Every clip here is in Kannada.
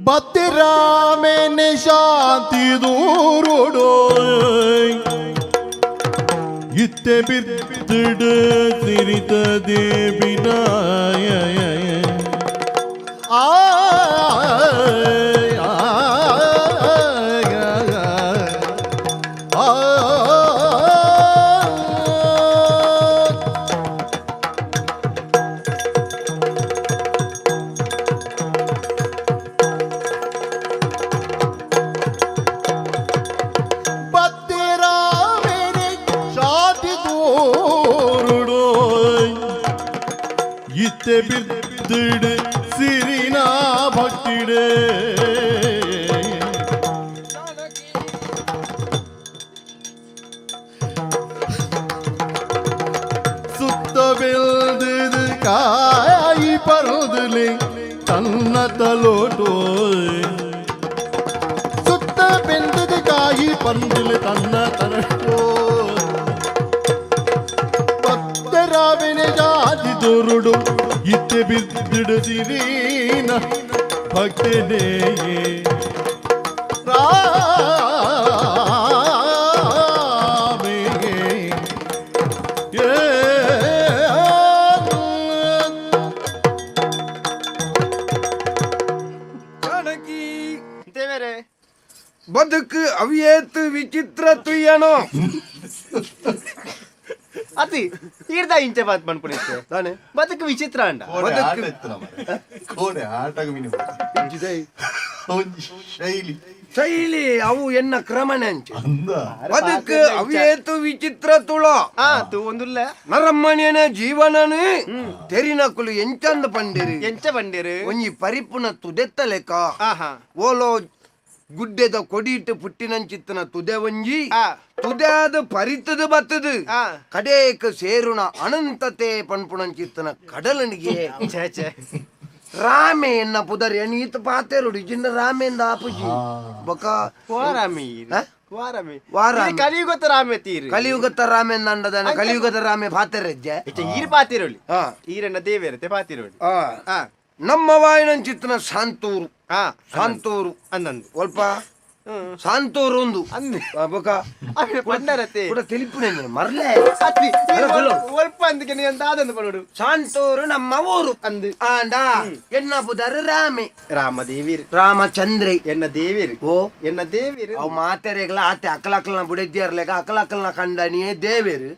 ಬತ್ತಿರಾಮೇನೆ ಶಾಂತಿ ದೂರುಡೋ ಇತ್ತೆ ಬಿದ್ದಿಡ ಸಿರಿತದೆ ಬಿನಾಯ ಆ ಬಿದ್ದಿಡೆ ಸಿರಿನಾ ಭಕ್ತಿಡೆ ಸುತ್ತ ಬೆಳೆದ ಕಾಯಿ ಪರದಲಿ ತನ್ನ ತಲೋಟೋ ಸುತ್ತ ಬೆಳೆದ ಕಾಯಿ ಪರದಲಿ ತನ್ನ ತಲೋಟೋ ಭಕ್ತರಾವಿನ ಜಾತಿ ದೊರುಡು ಇತ್ತೆ ಬಿದ್ದಿಡುತ್ತೀರೀನ ಭಕ್ತನೇ ಜಾನಕಿ ದೇವರೇ ಬದುಕು ಅವಿಯೇತು ವಿಚಿತ್ರ ತುಯ್ಯನೋ ಅತಿ ಈರ್ದ ಇಂಚೆ ಬಾತ್ ಮಾಡ್ಕೊಂಡಿದ್ದೆ ತಾನೆ ಬದುಕು ವಿಚಿತ್ರ ಅಂಡ ಶೈಲಿ ಅವು ಎನ್ನ ಕ್ರಮಣೆ ಅಂಚೆ ಬದುಕು ಅವಿಯೇತು ವಿಚಿತ್ರ ತುಳ ತು ಒಂದುಲ್ಲ ನರಮ್ಮಣ್ಯನ ಜೀವನನು ತೆರಿನಕುಲು ಎಂಚಂದ ಪಂಡಿರಿ ಎಂಚ ಬಂದಿರು ಒಂಜಿ ಪರಿಪುನ ತುದೆತ್ತ ಲೆಕ್ಕ ಓಲೋ ಗುಡ್ಡೆದ ಕೊಡಿಟ್ಟು ಪುಟ್ಟಿನಂಚಿತ್ತನ ತುದೆ ಒಂಜಿ ತುದಾದ ಪರಿತದ ಬತ್ತದು ಕಡೇಕ ಸೇರುಣ ಅನಂತತೆ ಪನ್ಪುಣಂಚಿತ್ತನ ಕಡಲನಿಗೆ ರಾಮೆ ಎನ್ನ ಪುದರ್ ಎನೀತ ಪಾತೆರುಡು ಜಿನ್ನ ರಾಮೆಂದ ಆಪುಜಿ ಬಕ ವಾರಾಮಿ ಕಲಿಯುಗತ ರಾಮೆ ತೀರು ಕಲಿಯುಗತ ರಾಮೆಂದ ಅಂಡದನ ಕಲಿಯುಗದ ರಾಮೆ ಪಾತೆರಜ್ಜೆ ಈರ್ ಪಾತಿರೋಳಿ ಈರನ್ನ ದೇವೇರತೆ ಪಾತಿರೋಳಿ ನಮ್ಮ ವಾಯಿನಂಚಿತ್ತನ ಶಾಂತೂರು ಶಾಂತೂರು ಅಂದಂದು ಸ್ವಲ್ಪ ಶಾಂತೂರು ಒಂದು ಪಂಡರತೆ ತಿಳಿಪುಣೆ ಮರ್ಲೆ ಸ್ವಲ್ಪ ಅಂದಕ್ಕೆ ನೀ ಅಂತ ಆದಂದು ಪಡೋಡು ಶಾಂತೂರು ನಮ್ಮ ಊರು ಅಂದು ಆಂಡ ಎನ್ನ ಪುದರ್ ರಾಮೆ ರಾಮದೇವಿರು ರಾಮಚಂದ್ರ ಎನ್ನ ದೇವಿರು ಓ ಎನ್ನ ದೇವಿರು ಅವ್ ಮಾತೆರೆಗ್ಲ ಆತೆ ಅಕ್ಕಲಕ್ಕಲ್ನ ಬುಡಿದ್ಯಾರ್ಲೆಗ ಅಕ್ಕಲಕ್ಕಲ್ನ ಕಂಡನಿಯೇ ದೇವೇರು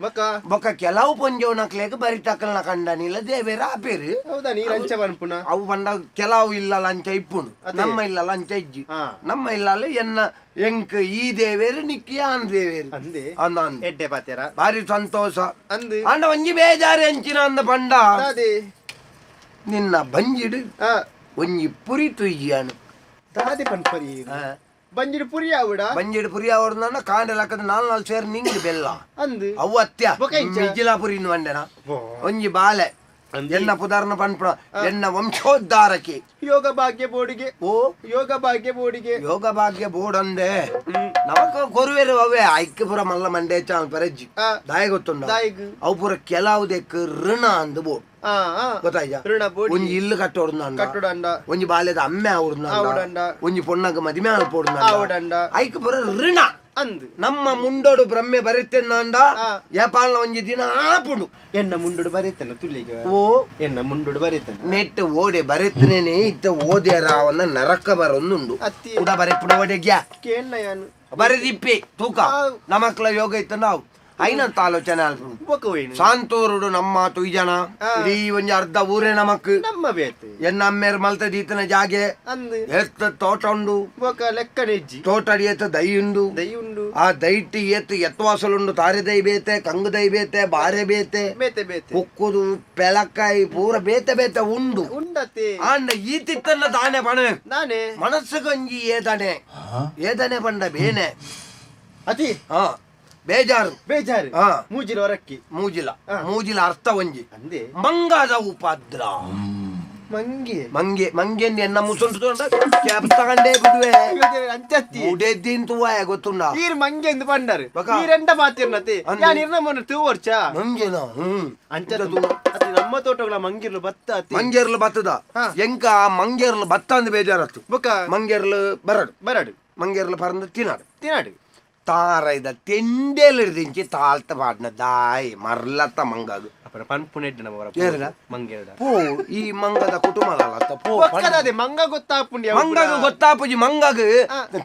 ಬೊಕ್ಕ ಕೆಲವು ಪೊಂಜವನಕ್ಲೆಗ ಬರಿತ ಅಕ್ಕಲ್ನ ಕಂಡನಿಲ್ಲ ದೇವೇರು ಆಪೇರು ಹೌದಾ ನೀ ಲಂಚ ಬನ್ಪುನ ಅವು ಬಂಡ ಕೆಲವು ಇಲ್ಲ ಲಂಚ ಇಪ್ಪುನು ನಮ್ಮ ಇಲ್ಲ ಲಂಚ ಇಜ್ಜಿ ನಮ್ಮ ಇಲ್ಲ ಎನ್ನ ಎಂಕ್ ಈ ದೇವೇರು ನಿಕ್ಕಿ ಆನ್ ದೇವೇರು ಅಂದೆ ಅಂದ ಎಡ್ಡೆ ಪಾತೆರ ಭಾರಿ ಸಂತೋಷ ಅಂದು ಅಂಡ ಒಂಜಿ ಬೇಜಾರು ಎಂಚಿನ ಅಂದ ಪಂಡ ಅದೇ ನಿನ್ನ ಬಂಜಿಡು ಒಂಜಿ ಪುರಿ ತುಯ್ಯಾನು ದಾದೆ ಪನ್ಪರಿ ಬಂಜಿಡು ಪುರಿ ಆವುಡ ಬಂಜಿಡು ಪುರಿ ಅವ್ರನ್ನ ಕಾಂಡಲಕ್ಕದ ನಾಲ್ ಸೇರಿ ನಿಂಗೆ ಬೆಲ್ಲ ಅಂದು ಅವು ಅತ್ಯ ಮಿಜಿಲಾಪುರಿ ಅಂಡೆನ ಒಂಜಿ ಬಾಲೆ ಎನ್ನ ಪುದಾರ್ನ ಪನ್ಪುಣ ಎನ್ನ ವಂಶೋದ್ಧಾರಕ್ಕೆ ಯೋಗ ಭಾಗ್ಯ ಬೋರ್ಡಿಗೆ ಓ ಯೋಗ ಭಾಗ್ಯ ಬೋರ್ಡಿಗೆ ಯೋಗ ಭಾಗ್ಯ ಬೋರ್ಡ್ ಅಂದೆ ನಮಕ ಕೊರುವೆರು ಅವೇ ಐಕ್ಯ ಪುರ ಮಲ್ಲ ಮಂಡೆ ಚಾಲ್ ಪರಜ್ಜಿ ದಾಯ ಗೊತ್ತುಂಡ ಅವು ಪುರ ಕೆಲವುದೆಕ್ ಋಣ ಅಂದು ಬೋರ್ಡ್ ಗೊತ್ತಾಯ್ತ ಒಂಜಿ ಇಲ್ಲು ಕಟ್ಟೋಡ್ನ ಒಂಜಿ ಬಾಲ್ಯದ ಅಮ್ಮೆ ಅವ್ರನ್ನ ಒಂಜಿ ಪೊಣ್ಣಗ ಮದಿಮೆ ಅಲ್ಪೋಡ್ನ ಐಕ್ಯ ಪುರ ಋಣ ಅಂದು ನಮ್ಮ ಮುಂಡೋಡು ಬ್ರಹ್ಮೆ ಬರೀತೇನ ಯಾಪಾಲ್ನ ಒಂಜಿ ದಿನ ಆಪುಡು ಎನ್ನ ಮುಂಡುಡು ಬರೀತೇನೆ ತುಲ್ಲಿಗೆ ಓ ಎನ್ನ ಮುಂಡುಡು ಬರೀತೇನೆ ನೆಟ್ ಓಡೆ ಬರೀತೇನೆ ಇತ್ತ ಓದೆ ರಾವನ್ನ ನರಕ ಬರೊಂದುಂಡು ಕೂಡ ಬರೆಪುಡ ಓಡೆಗ್ಯಾ ಕೇಳ್ನ ಯಾನು ಬರೆದಿಪ್ಪಿ ತೂಕ ನಮಕ್ಲ ಯೋಗ ಇತ್ತ ನಾವು ಐನಂತ ಆಲೋಚನೆ ಅಲ್ಪ ಶಾಂತೂರುಡು ನಮ್ಮ ತುಯ್ಜನ ಇಡೀ ಒಂಜಿ ಅರ್ಧ ಊರೇ ನಮಕ್ ನಮ್ಮ ಬೇತೆ ಎನ್ನ ಅಮ್ಮೇರ್ ಮಲ್ತ ದೀತನ ಜಾಗೆ ಎತ್ತ ತೋಟ ಉಂಡು ಲೆಕ್ಕ ನೆಜ್ಜಿ ತೋಟ ಅಡಿಯತ್ತ ದೈ ಉಂಡು ಆ ದೈಟಿ ಎತ್ತವಾಸಲುಂಡು ತಾರೆ ದೈ ಬೇತೆ ಕಂಗು ದೈ ಬೇತೆ ಬಾರೆ ಬೇತೆ ಕುಕ್ಕುದು ಪೆಲಕಾಯಿ ಪೂರ ಬೇತೆ ಬೇತೆ ಉಂಡು ಉಂಡತೆ ಆಂಡ ಈತಿತ್ತನ್ನ ತಾನೆ ಪಣೆ ನಾನೇ ಮನಸ್ಸುಗೊಂಜಿ ಏದನೆ ಪಂಡ ಬೇನೆ ಅತಿ ಬೇಜಾರು ಬೇಜಾರು ಮೂಜಿಲ ಹೊರಕ್ಕಿ ಮೂಜಿಲ ಅರ್ಥ ಒಂಜಿ ಮಂಗದ ಉಪದ್ರ ಮಂಗೆ ಎನ್ನ ಮುಸುಂಟು ಕೆಪ್ತಗಂಡೇ ಬಿಡುವೆ ಅಂಚತ್ತಿ ಉಡೆ ತಿಂತು ಗೊತ್ತುಂಡ ಈರ್ ಮಂಗೆ ಎಂದು ಪಂಡಾರು ಈರೆಂಡ ಮಾತಿರ್ನತೆ ಯಾನ್ ಇರ್ನ ಮೊನ್ನ ತೂವರ್ಚ ಮಂಗೆನ ಅಂಚತ್ತು ಅತಿ ನಮ್ಮ ತೋಟಗಳ ಮಂಗಿರ್ಲು ಭತ್ತ ಅತಿ ಮಂಗೇರ್ಲು ಬತ್ತದ ಎಂಕ ಮಂಗೇರ್ಲು ಭತ್ತ ಅಂದ್ ಬೇಜಾರತ್ತು ಮಂಗೇರ್ಲು ಬರಡು ಮಂಗೇರ್ಲು ಪರಂದು ತಿನ್ನಾಡು ತಾರೈದ ತೆಂಡೇಲಿಡ್ದಿಂಚಿ ತಾಳ್ತ ಪಾಡ್ನ ದಾಯ್ ಮರ್ಲತ್ತ ಮಂಗಾದು ಪೋ ಈ ಮಂಗದ ಕುಟುಂಬದಲ್ಲ ಪೋ ಮಂಗ ಗೊತ್ತಾಪುಂಡಿ ಮಂಗಗ ಗೊತ್ತಾಪುಜಿ ಮಂಗಗ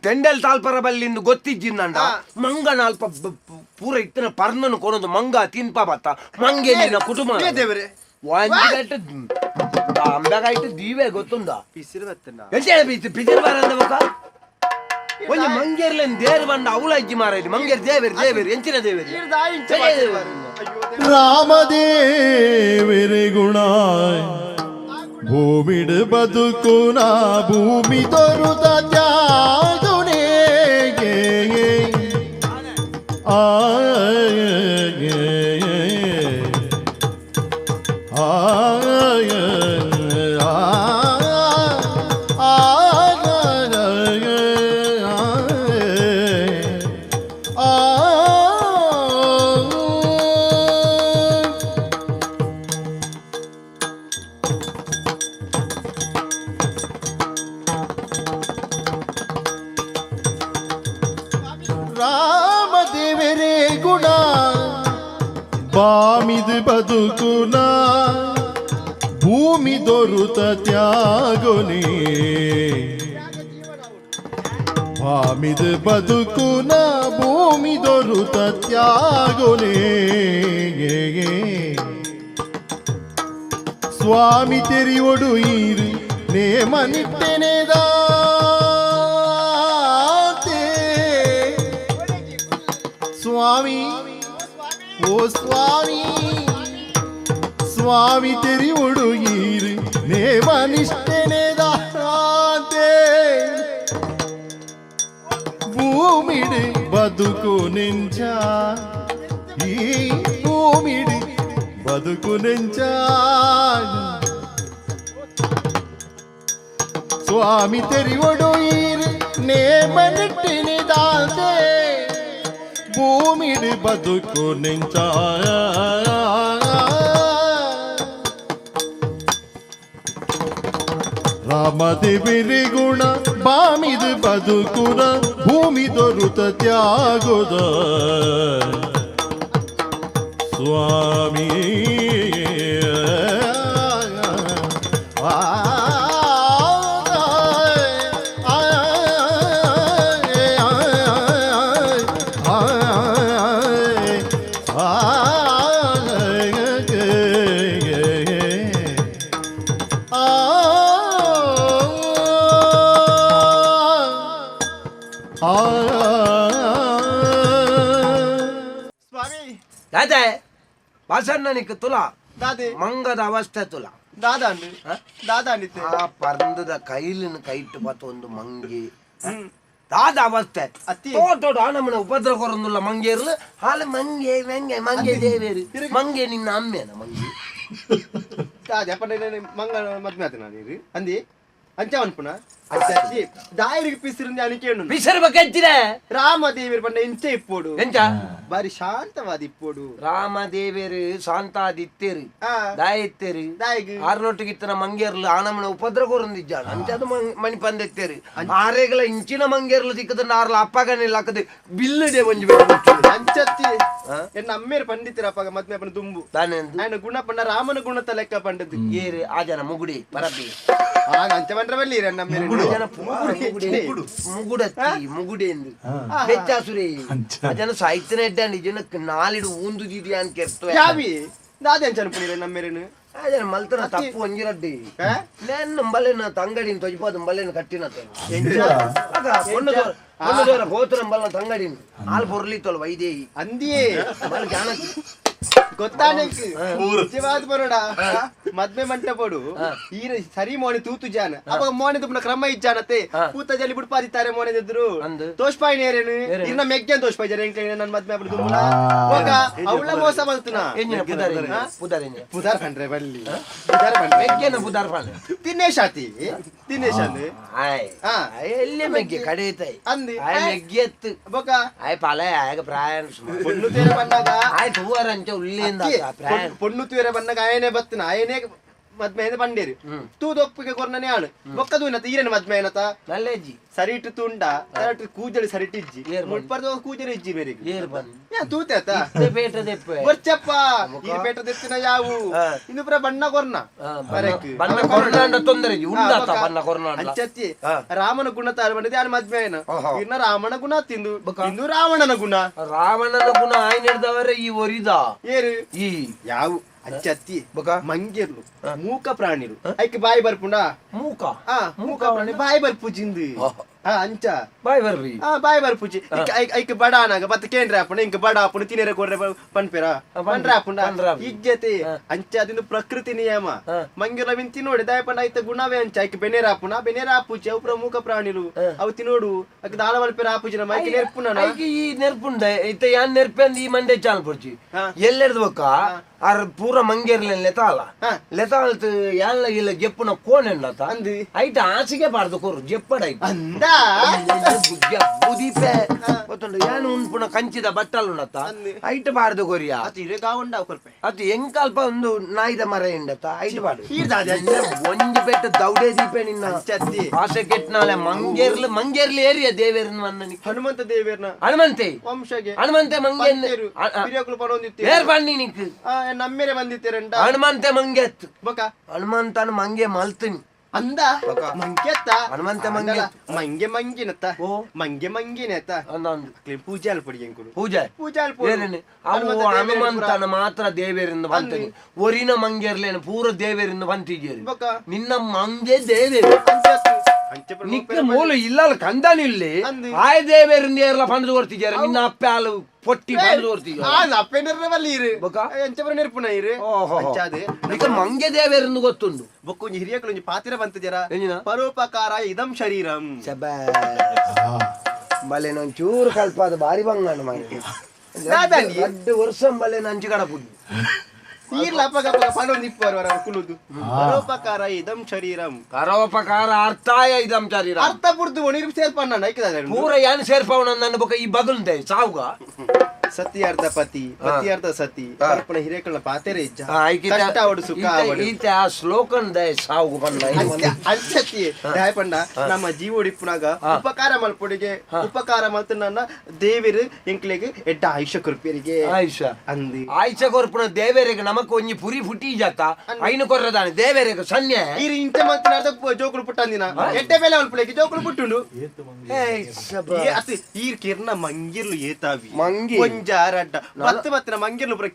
ತೆಂಡೆಲ್ ತಾಲ್ಪರ ಬಲ್ಲಿಂದು ಗೊತ್ತಿಜ್ಜಿಂದಂಡ ಮಂಗ ನಾಲ್ಪ ಪೂರ ಇತ್ತನ ಪರ್ನನು ಕೊನೊಂದು ಮಂಗ ತಿನ್ಪ ಬತ್ತ ಮಂಗೆ ನಿನ್ನ ಕುಟುಂಬ ದೇವರೇ ಒಂಜಿಗಟ್ಟು ಅಂಬೆಗಾಯ್ತು ದೀವೆ ಗೊತ್ತುಂಡ ಪಿಸಿರು ಬತ್ತಂಡ ಪಿಸಿರು ಬರಂದ ಮುಖ ಒಂಜಿ ಮಂಗೇರ್ಲೆನ್ ದೇರ್ ಬಂಡ ಅವಳ ಅಜ್ಜಿ ಮಾರಾಯ್ತು ಮಂಗೇರ್ ದೇವೇರಿ ಎಂಚಿನ ದೇವೇರಿ ರಾಮದೇವರಿ ಗುಣ ಭೂಮಿಡ್ ಬದುಕುನ ಭೂಮಿ ತೋರುದ ತ್ಯಾಗುನೇ ರಾಮದೇವರೇ ಗುಣ ಬಾಮಿದು ಬದುಕುನ ಭೂಮಿ ದೊರುತ ತ್ಯಾಗೊನೆ ಬಾಮಿದು ಬದುಕುನ ಭೂಮಿ ದೊರುತ ತ್ಯಾಗೊನೆ ಸ್ವಾಮಿ ತೆರಿವೊಡು ಈರು ನೇಮನಿಟ್ಟೆನೆದ ಸ್ವಾಮಿ ಓ ಸ್ವಾಮಿ ಸ್ವಾಮಿ ತೆರಿ ಒಡುಗೀರು ನೇಮನಿಷ್ಠೆನೆದಾತೆ ಭೂಮಿಡು ಬದುಕು ನೆಂಚ ಈ ಭೂಮಿಡು ಬದುಕು ನೆಂಚ ಸ್ವಾಮಿ ತೆರಿ ಒಡುಗೀರು ನೇಮನಿಟ್ಟೆನೆದಾತೆ ಭೂಮಿಡು ಬದುಕು ನೆಂಚ ರಾಮದೇವರಿ ಗುಣ ಬಾಮಿದು ಬದುಕುನ ಭೂಮಿ ದೊರುತ ತ್ಯಾಗುದ ಸ್ವಾಮಿ ದಾದೆ ಬಸಣ್ಣನಿಕ್ ತುಲ ದಾದೆ ಮಂಗದ ಅವಸ್ಥೆ ತುಲ ದಾದಾಂಡು ದಾದಾಂಡಿತ್ತೆ ಆ ಪರಂದದ ಕೈಲಿನ ಕೈಟ್ಟು ಬತ್ತ ಒಂದು ಮಂಗಿ ದಾದ ಅವಸ್ಥೆ ತೋಟೋಡು ಆನಮನ ಉಪದ್ರ ಕೊರಂದುಲ್ಲ ಮಂಗೇರ್ಲು ಹಾಲು ಮಂಗೆ ಮಂಗೆ ಮಂಗೆ ದೇವೇರು ಮಂಗೆ ನಿನ್ನ ಅಮ್ಮೇನ ಮಂಗಿ ದಾದೆ ಅಪ್ಪ ಮಂಗ ಮದ್ಮೆ ಆತ ನಾನು ಅಂದಿ ಅಂಚ ಅನ್ಪುನ ಅಂಚಿ ದಾಯರಿಗೆ ಪಿಸಿರಿಂದ ಅನಿಕೇನು ಪಿಸರ್ ಬಗ್ಗೆಂಚಿನ ರಾಮದೇವಿರ ಪಂಡ ಇಂಚೆ ಇಪ್ಪೋಡು ಎಂಚ ಬಾರಿ ಶಾಂತವಾದ ಇಪ್ಪೋಡು ರಾಮದೇವೇರು ಶಾಂತಾದಿತ್ತೇರು ದಾಯತ್ತೇರು ದಾಯಿಗೆ ಆರ್ನೊಟ್ಟಿಗಿತ್ತನ ಮಂಗೇರ್ಲು ಆನಮನ ಉಪದ್ರ ಕೊರಂದಿಜ್ಜಾಣ ಅಂಚದು ಮಣಿ ಪಂದೆತ್ತೇರು ಆರೆಗಳ ಇಂಚಿನ ಮಂಗೇರ್ಲು ದಿಕ್ಕದ ನಾರ್ಲ ಅಪ್ಪಗನೆಲ್ಲ ಹಾಕದೆ ಬಿಲ್ಲುಡೆ ಒಂಜಿ ಅಂಚತ್ತಿ ಎನ್ನ ಅಮ್ಮೇರು ಪಂಡಿತಿರಪ್ಪ ಮದ್ಮೆ ಪಂಡ ದುಂಬು ನಾನು ಗುಣ ಪಂಡ ರಾಮನ ಗುಣತ ಲೆಕ್ಕ ಪಂಡದ್ದು ಏರು ಆ ಜನ ಮುಗುಡಿ ಬರಬಿ ಆಗ ಅಂಚ ಪಂಡ್ರ ಬಲ್ಲಿ ಮುಗುಡೆ ಎಂದು ಬೆಚ್ಚಾಸುರೇ ಜನ ಸಾಹಿತ್ಯನ ಎಡ್ಡಾಂಡಿ ಜನಕ್ಕೆ ನಾಲಿಡು ಊಂದು ದೀದಿ ಅಂತ ಕೆರ್ತವೆ ಯಾವಿ ದಾದೆ ಅಂಚ ಅನ್ಪುನಿರ ನಮ್ಮೇರೇನು ಅದೇ ಮಲ್ತನ ತಪ್ಪು ಒಂಜಿರಡ್ಡಿ ನಾನು ಬಲ್ಲೆನ ತಂಗಡಿನ ತೊಜಿಪೋದು ಬಲ್ಲೆನ ಕಟ್ಟಿನ ಗೋತ್ರ ಬಲ್ಲ ತಂಗಡಿನ ಹಾಲು ಬೊರ್ಲಿತ್ತಲ್ಲ ವೈದೇಹಿ ಅಂದಿಯೇ ಬಲ್ ಜ್ಞಾನ ಗೊತ್ತಾ నీకు నిజవాద పరుడా మద్మే మంటపోడు ఈర సరి మోని తూతు జాన అప మోని దున క్రమ ఇచ్చానతే పూత జలి బుడ్ పాదిತಾರೆ మోని ఎదురు తోష్పాయి నేరేను ఇన్న మెగ్గెన్ తోష్పాయి జరే ఇంక ನನ್ನ మద్మే అప్పుడు దుములా ఒక అవుల మోస ಬಂತುನಾ ಎಂಜಿನ ಪುದಾರ್ ಪುದಾರ್ ಕಂಡ್ರೆ ಬಲ್ಲಿ ಪುದಾರ್ ಬಂಡ್ರೆ ಮೆಗ್ಗೆನ ಪುದಾರ್ ಪಾಂಡ್ ತಿನ್ನೇಶಾತಿ ತಿನ್ನೇಶಾನೆ ಆಯ್ ಎಲ್ಲಿ ಮೆಗ್ಗೆ ಕಡೆಯತೈ ಅಂದಿ ಆಯ್ ಮೆಗ್ಗೆತ್ತು ಬೊಕ ಆಯ್ ಪಾಲೆ ಆಯಗ ಪ್ರಾಯಣ పొన్ను తీర బన్నగా ಆಯ್ ತೂವರಂಚ ಉಳ್ಳಿಂದ ಪ್ರಾಯಣ పొన్ను తీర బన్నగా ఆయనే బత్తున ఆయనే ಮದ್ಮೇದ ಬಂಡೇರಿ ತೂದೊಪ್ಪಿಗೆ ಕೊರ್ನನೆ ಆಳು ಬೊಕ್ಕ ದೂನ ತೀರನ ಮದ್ಮೇನತ ನಲ್ಲೆಜ್ಜಿ ಸರಿಟ್ಟು ತುಂಡ ಸರಿಟ್ಟು ಕೂಜಳಿ ಸರಿಟ್ಟಿಜ್ಜಿ ಮುಳ್ಪರ್ದ ಕೂಜಳಿ ಇಜ್ಜಿ ಬೇರೆ ಏರ್ ಬನ್ ಯಾ ತೂತೆತ ಪೇಟ ದೆಪ್ಪೆ ಬರ್ಚಪ್ಪ ಈ ಪೇಟ ದೆತ್ತಿನ ಯಾವು ಇನ್ನು ಪುರ ಬಣ್ಣ ಕೊರ್ನ ಬಣ್ಣ ಕೊರ್ನ ಅಂಡ ತೊಂದರೆ ಉಂಡಾತ ಬಣ್ಣ ಕೊರ್ನ ಅಂಚತ್ತಿ ರಾಮನ ಗುಣ ತಾರ ಬಂದಿದೆ ಯಾರು ಮದ್ಮೇನ ಇನ್ನ ರಾಮನ ಗುಣ ತಿಂದು ಇಂದು ರಾವಣನ ಗುಣ ಆಯ್ನ ಹಿಡ್ದವರೇ ಈ ಒರಿದ ಏರು ಈ ಯಾವು ಅಂಚತ್ತಿ ಮಂಗೇರ್ಲು ಮೂಕ ಪ್ರಾಣಿರು ಐಕ್ ಬಾಯಿ ಬರ್ಪುಂಡ ಮೂಕ ಮೂಕ ಪ್ರಾಣಿ ಬಾಯಿ ಬರ್ಪುಜಿಂದು ಅಂಚ ಬಾಯ್ ಬರ್ರಿ ಬಾಯಿ ಬರ್ಪುಜಿ ಐಕ್ ಬಡ ಅನಾಗ ಬತ್ತ ಕೇಂದ್ರ ಆಪುಂಡ ಇಂಕ ಬಡ ಆಪುಂಡ ತಿನೇರ ಕೊಡ್ರೆ ಪನ್ಪೆರ ಪಂಡ್ರ ಆಪುಂಡ ಇಜ್ಜತೆ ಅಂಚ ಅದಿಂದು ಪ್ರಕೃತಿ ನಿಯಮ ಮಂಗೇರ್ಲ ವಿನ್ ತಿನ್ನೋಡಿ ದಯಪಂಡ ಐತ ಗುಣವೇ ಅಂಚ ಐಕ್ ಬೆನೇರ ಆಪುನ ಬೆನೇರ ಆಪುಜಿ ಅವು ಪ್ರಮುಖ ಪ್ರಾಣಿಲು ಅವು ತಿನ್ನೋಡು ಐಕ್ ದಾಳ ಮಲ್ಪೆರ ಆಪುಜಿನ ಮೈಕ್ ನೆರ್ಪುನ ಐಕ್ ಈ ನೆರ್ಪುಂಡ ಐತ ಯಾನ್ ನೆರ್ಪೆಂದ್ ಈ ಮಂಡೆ ಚಾಲ್ ಪುರ್ಜಿ ಎಲ್ಲೆಡ್ದು ಬೊಕ್ಕ ಆರ್ ಪೂರ ಮಂಗೇರ್ಲೆ ಲೆತಾಲ ಲೆತಾಲ್ತು ಎಲ್ಲ ಇಲ್ಲ ಜೆಪ್ಪುನ ಕೋಣೆಂಡತ ಅಂದಿ ಐಟ ಆಸಿಗೆ ಬಾರ್ದು ಕೊರು ಜೆಪ್ಪಡ ಅಂದ ಬುದಿಪೆ ಗೊತ್ತುಂಡು ಯಾನು ಉಂಪುನ ಕಂಚಿದ ಬಟ್ಟಲು ಉಂಡತ ಐಟ ಬಾರ್ದು ಕೊರಿಯ ಅತಿರೆ ಗಾವಂಡ ಕೊರ್ಪೆ ಅದು ಎಂಕಲ್ಪ ಒಂದು ನಾಯಿದ ಮರ ಎಂಡತ ಐಟ ಬಾರ್ದು ಒಂಜಿ ಪೆಟ್ಟು ದೌಡೆ ದೀಪೆ ನಿನ್ನ ಚತ್ತಿ ಆಸೆ ಕೆಟ್ನಾಲೆ ಮಂಗೇರ್ಲಿ ಏರಿಯ ದೇವೇರನ್ ವನ್ನನಿ ಹನುಮಂತ ದೇವೇರ್ನ ಹನುಮಂತೆ ವಂಶಗೆ ಹನುಮಂತೆ ಮಂಗೇನ್ ಹಿರಿಯಕುಲು ಪಡೊಂದಿತ್ತೆ ಏರ್ ಬನ್ನಿ ನಿಕ್ ನಮ್ಮೇಲೆ ಬಂದಿತ್ತೀರಂಡ ಹನುಮಂತೆ ಮಂಗೆತ್ತು ಬೊಕ ಹನುಮಂತನ ಮಂಗೆ ಮಲ್ತೀನಿ ಅಂದ ಮಂಗೆತ್ತ ಹನುಮಂತೆ ಮಂಗೆ ಮಂಗೆ ಮಂಗಿನತ್ತ ಮಂಗೆ ಮಂಗಿನೆತ್ತ ಪೂಜೆ ಅಲ್ಪಡಿ ಎಂಕುಲು ಪೂಜೆ ಅಲ್ಪಡಿ ಅವು ಹನುಮಂತನ ಮಾತ್ರ ದೇವೇರಿಂದ ಬಂತೀನಿ ಒರಿನ ಮಂಗೇರ್ಲೇನು ಪೂರ ದೇವೇರಿಂದ ಬಂತಿದ್ದೀರಿ ನಿನ್ನ ಮಂಗೆ ದೇವೇರು ನಿಕ್ಕ ಮೂಲ ಇಲ್ಲಲ್ಲ ಕಂದನಿಲ್ಲಿ ಆಯ ದೇವೇರಿಂದ ಏರ್ಲ ಪಂದು ಕೊಡ್ತಿದ್ದಾರೆ ನಿನ್ನ ಅಪ್ಪೆ ಹಾಲು ಪೊಟ್ಟಿ ಪಂದು ಕೊಡ್ತಿದ್ದಾರೆ ಅಪ್ಪೆ ನೆರ್ರವಲ್ಲಿ ಇರು ಎಂಚಪರ ನೆರ್ಪುನ ಇರು ಅಂಚಾದೆ ನಿಕ್ಕ ಮಂಗೆ ದೇವೇರಿಂದ ಗೊತ್ತುಂಡು ಬೊಕ್ಕೊಂಜಿ ಹಿರಿಯಕಲು ಒಂಜಿ ಪಾತಿರ ಬಂತು ಜರ ಪರೋಪಕಾರ ಇದಂ ಶರೀರಂ ಬಲೆ ನಾನು ಚೂರು ಕಲ್ಪಾದ ಬಾರಿ ಬಂಗಾಣ ಮಾಡಿ 2 ವರ್ಷ ಬಲೆ ನಂಚು ಕಡಪುಡಿ ಪರೋಪಕಾರ ಇದಂ ಶರೀರಂ ಪರೋಪಕಾರ ಅರ್ಥಾಯ ಇದಂ ಶರೀರ ಅರ್ಥ ಪುರ್ದು ಒಣಿರು ಸೇರ್ಪಣ್ಣ ಪೂರ ಯಾನ್ ಸೇರ್ಪವನ ನನ್ನ ಬೊಕ ಈ ಬಗಲ್ದೆ ಸಾವುಗ ಸತ್ಯಾರ್ಥ ಪತಿ ಪತಿಯಾರ್ಥ ಸತಿ ಕಲ್ಪನ ಹಿರೇಕಳ ಪಾತೆರೆ ಇಜ್ಜ ಕಷ್ಟ ಅವಡು ಸುಖ ಅವಡು ಈತ ಶ್ಲೋಕನ್ ದೇ ಸಾವುಗ ಬಂದ ಅಂಚತಿ ದಯ ಪಂಡ ನಮ್ಮ ಜೀವ ಒಡಿಪುನಾಗ ಉಪಕಾರ ಮಲ್ಪೊಡಿಗೆ ಉಪಕಾರ ಮಲ್ತ ನನ್ನ ದೇವರು ಎಂಕ್ಲೆಗೆ ಎಡ್ಡ ಆಯುಷ್ಯ ಕೊರ್ಪೇರಿಗೆ ಆಯುಷ್ಯ ಅಂದಿ ಆಯುಷ್ಯ ಕೊರ್ಪುನ ದೇವರಿಗೆ ನಮಕ್ ಒಂಜಿ ಪುರಿ ಫುಟಿ ಜಾತ ಐನು ಕೊರ್ರದಾನೆ ದೇವರಿಗೆ ಸನ್ನೆ ಈರಿ ಇಂಚ ಮಲ್ತಿನಾರ್ದ ಜೋಕುಲು ಪುಟ್ಟಂದಿನ ಎಡ್ಡೆ ಬೆಲೆ ಮಲ್ಪುಳಿಗೆ ಜೋಕುಲು ಪುಟ್ಟುಂಡು ಈರ್ ಕಿರ್ನ ಮಂಗಿರ್ಲು ಏತಾವಿ ಮಂಗಿ ಜಾರಡ್ಡ ಮತ್ತೆ ಮತ್ತೆ ಮಂಗಿರ್ಲು ಪುರ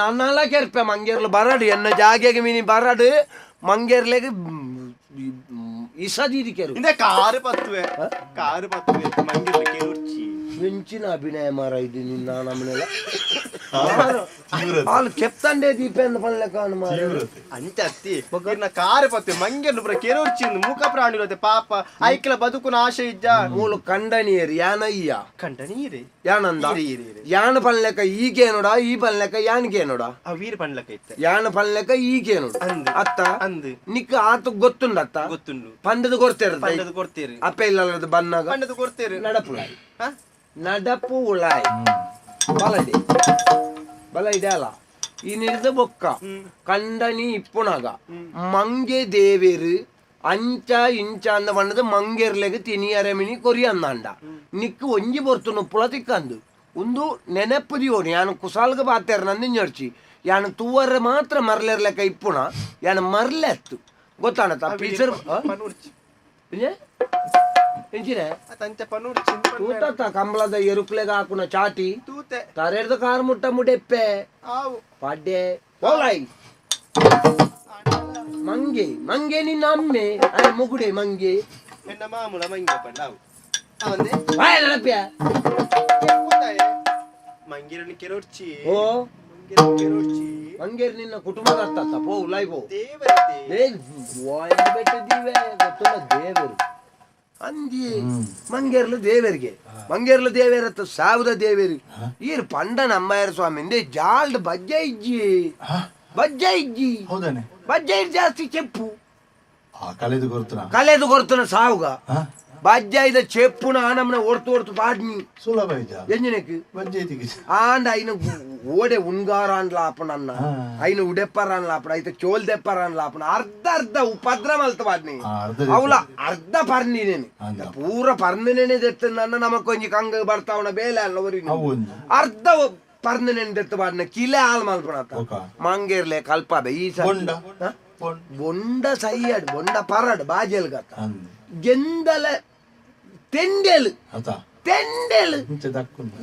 ನನ್ನಲ ಕೆರ್ಪೆ ಮಂಗೇರ್ಲು ಬರಡು ಎನ್ನ ಜಾಗೆಗೆ ಮಿನಿ ಬರಡು ಮಂಗೇರ್ಲೆಗೆ ಇಸದೀದಿ ಕೆರು ಇಂದ ಕಾರು ಪತ್ತುವೆ ಮಂಗಿರ್ಲು ಕೆರುಚಿ ಮಿಂಚಿನ ಅಭಿನಯ ಮಾರ ಇದು ನಿನ್ನ ನಮ್ಮನೆಲ್ಲ వాళ్ళు చెప్తాండే దీపేంద్ర పనులే కాను మరి అంతే అత్తి నా కారు పత్తి మంగెర్లు బ్ర కెరొచ్చింది మూక ప్రాణులు అదే పాప ఐక్ల బతుకున ఆశ ఇజ్జ మూలు కండనీరు యానయ్య కండనీరే యానంద యాన పనులక ఈకేనుడా ఈ పనులక యానికేనుడా ఆ వీరి పనులక ఇత్తే యాన పనులక ఈకేనుడు అత్త అందు నీకు ఆತ ಗೊತ್ತುಂಡು ಅತ್ತ ಗೊತ್ತುಂಡು ಪಂಡದು ಕೊಡ್ತೇರು ಅಪ್ಪ ಇಲ್ಲದ ಬನ್ನಾಗ ಪಂಡದು ಕೊಡ್ತೇರು ನಡಪು ಉಳಾಯ್ ಬಲ ಇಡಲ್ಲ ಈ ನಿಡ್ದ ಬೊಕ್ಕ ಕಂಡನಿ ಇಪ್ಪುನಾಗ ಮಂಗೆ ದೇವೇರು ಅಂಚ ಇಂಚ ಅಂದ ಬಣ್ಣದ ಮಂಗೇರ್ಲೆಗೆ ತಿನಿಯರಮಿನಿ ಕೊರಿ ಅಂದಾಂಡ ನಿಕ್ಕು ಒಂಜಿ ಬೊರ್ತು ನುಪ್ಪುಳ ತಿಕ್ಕಂದು ಒಂದು ನೆನಪು ದಿಯೋಣಿ ಯಾನು ಕುಸಾಲ್ಗ ಬಾತೇರ ನಂದು ನಡ್ಚಿ ಯಾನು ತೂವರ ಮಾತ್ರ ಮರ್ಲೆರ್ಲೆಕ್ಕ ಇಪ್ಪುಣ ಯಾನು ಮರ್ಲೆತ್ತು ಗೊತ್ತಾಣತ್ತ ಪೀಸರ್ ತೂತ ಕಂಬಳದ ಎರುಕ್ಲೆಗ ಹಾಕುನ ಚಾಟಿ ತರೆಡ್ದ ಕಾರ್ ಮುಟ್ಟ ಮುಡೆಪ್ಪೆ ಪಡ್ಡೆ ಹೋಲಾಯ್ ಮಂಗೆ ನಿನ್ನ ಅಮ್ಮೆ ಮುಗುಡೆ ಮಂಗೆ ಎನ್ನ ಮಾಮೂಲ ಮಂಗೆ ಪಡ್ಲಾವು ನೆನಪ್ಯ ಮಂಗಿರನಿ ಕೆರೊರ್ಚಿ ಓ ಮಂಗೇರ್ ನಿನ್ನ ಕುಟುಂಬದ ಅರ್ಥ ಪೋ ಉಲಾಯ್ ಪೋ ದೇವರೇ ದೇವರು ಅಂದಿ ಮಂಗೇರ್ಲು ದೇವರಿಗೆ ಮಂಗೇರ್ಲು ದೇವೇರತ್ತು ಸಾವುದ ದೇವೇರಿ ಈರ್ ಪಂಡ ನಮ್ಮಯ್ಯರ ಸ್ವಾಮಿಂದೆ ಜಾಲ್ಡ್ ಬಜ್ಜ ಇಜ್ಜಿ ಹೌದಾನೆ ಬಜ್ಜ ಜಾಸ್ತಿ చెప్పు ಕಲೆದು ಕೊರ್ತನ ಸಾವುಗ ಬಜ್ಜ ಇದ చెప్పున ఆనమన ఓర్తు పాడ్ని ಸುಲಭ ಎಂಜಿನಕ್ಕೆ ಬಜ್ಜೈತಿಗೆ ಆಂಡ ಐನ ಓಡೆ ಉಂಗಾರಾನ್ ಲಾಪನನ್ನ ಐನ ಉಡೆಪ್ಪರಾನ್ ಲಾಪನ ಐತ ಚೋಲ್ ದೆಪ್ಪರಾನ್ ಲಾಪನ ಅರ್ಧ ಉಪದ್ರ ಮಲ್ತ ಪಾಡ್ನಿ ಅವಳ ಅರ್ಧ ಪರ್ನಿನೇನೆ ಪೂರ ಪರ್ನಿನೇನೆ ದೆತ್ತನ್ನ ನಮಕ್ ಒಂಜಿ ಕಂಗ ಬರ್ತಾವನ ಬೇಲೆ ಅಲ್ಲ ಅರ್ಧ ಪರ್ನಿನೇನೆ ದೆತ್ತ ಪಾಡ್ನ ಕಿಲೆ ಹಾಲ್ ಮಲ್ಪನ ಮಂಗೇರ್ಲೆ ಕಲ್ಪಾಬೆ ಈ ಬೊಂಡ ಸೈಯಡ್ ಬೊಂಡ ಪರಡ್ ಬಾಜೆಲ್ ಗತ್ತ ಗೆಂದಲ ತೆಂಡೆಲು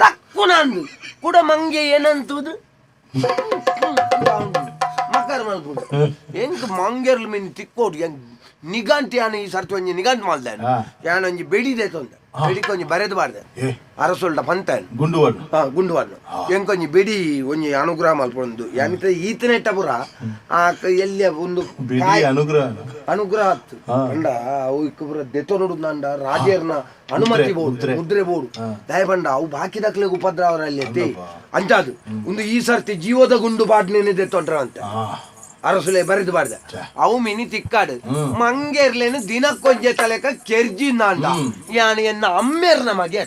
ದಕ್ಕುನಂದು ಕೂಡ ಮಂಗೆ ಏನಂತುದು ಮಕರ ಮಲ್ಪುಡು ಎಂಕ್ ಮಂಗೇರ್ಲು ಮಿನ್ ತಿಕ್ಕೋಡು ಎಂಕ್ ನಿಗಂಟ್ ಯಾನ ಈ ಸರ್ತಿ ಒಂಜಿ ನಿಗಂಟ್ ಮಲ್ದ ಯಾನ ಒಂಜಿ ಬೆಡಿದೆ ತೊಂದ ಬೆಡಿಕ್ ಒಂಜಿ ಬರೆದು ಬಾರ್ದೆ ಅರಸೊಲ್ಡ ಪಂತ ಗುಂಡುವಣ್ಣು ಎಂಕೊಂಜಿ ಬೆಡಿ ಒಂಜಿ ಅನುಗ್ರಹ ಮಲ್ಪೊಂದು ಎಂತ ಈತನೆಟ್ಟ ಪುರ ಆ ಎಲ್ಲಿಯ ಒಂದು ಅನುಗ್ರಹ ಆತು ಅಂಡ ಅವು ಇಕ್ಕ ಪುರ ದೆತೊ ನೋಡುದು ನಂಡ ರಾಜೇರ್ನ ಅನುಮತಿ ಬೋಡು ಮುದ್ರೆ ಬೋಡು ದಯ ಬಂಡ ಅವು ಬಾಕಿ ದಕ್ಲೆಗ್ ಉಪದ್ರವರಲ್ಲಿ ಎತ್ತಿ ಅಂಚಾದು ಒಂದು ಈ ಸರ್ತಿ ಜೀವದ ಗುಂಡು ಬಾಡ್ನೇನೆ ದೆತ್ತೊಂಡ್ರ ಅಂತ ಅರಸುಲೆ ಬರೆದು ಬಾರ್ದ ಅವು ಮಿನಿ ತಿಕ್ಕಾಡು ಮಂಗೇರ್ಲೇನು ದಿನಕ್ಕೊಂಜೆ ತಲೆಕ ಕೆರ್ಜಿ ನಾಂಡ ಯಾನ ಎನ್ನ ಅಮ್ಮೇರ್ನ ಮಗೆ